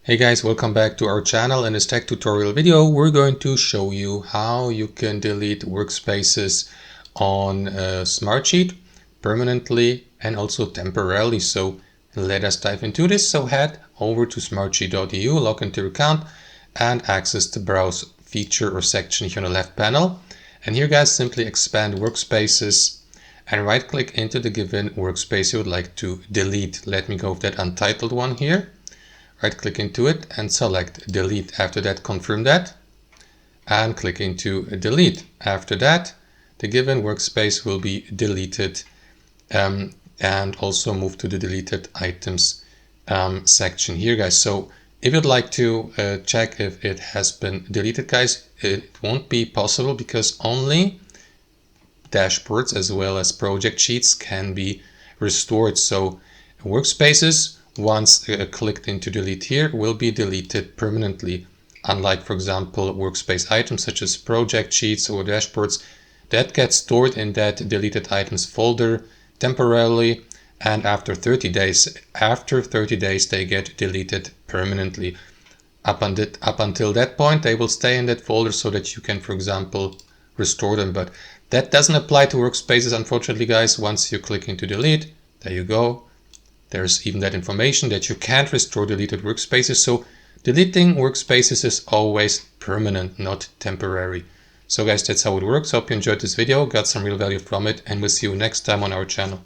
Hey guys, welcome back to our channel. In this tech tutorial video, we're going to show you how you can delete workspaces on Smartsheet permanently and also temporarily. So let us dive into this. So head over to smartsheet.eu, log into your account and access the browse feature or section here on the left panel. And here guys, simply expand workspaces and right click into the given workspace you would like to delete. Let me go with that untitled one here. Right click into it and select delete. After that, confirm that and click into delete. After that, the given workspace will be deleted and also move to the deleted items section here guys. So if you'd like to check if it has been deleted guys, it won't be possible because only dashboards as well as project sheets can be restored. So workspaces, once clicked into delete here, will be deleted permanently. Unlike, for example, workspace items such as project sheets or dashboards, that gets stored in that deleted items folder temporarily, and after 30 days they get deleted permanently. Up until that point, they will stay in that folder so that you can, for example, restore them. But that doesn't apply to workspaces, unfortunately, guys. Once you click into delete, there you go. There's even that information that you can't restore deleted workspaces. So deleting workspaces is always permanent, not temporary. So guys, that's how it works. Hope you enjoyed this video, got some real value from it, and we'll see you next time on our channel.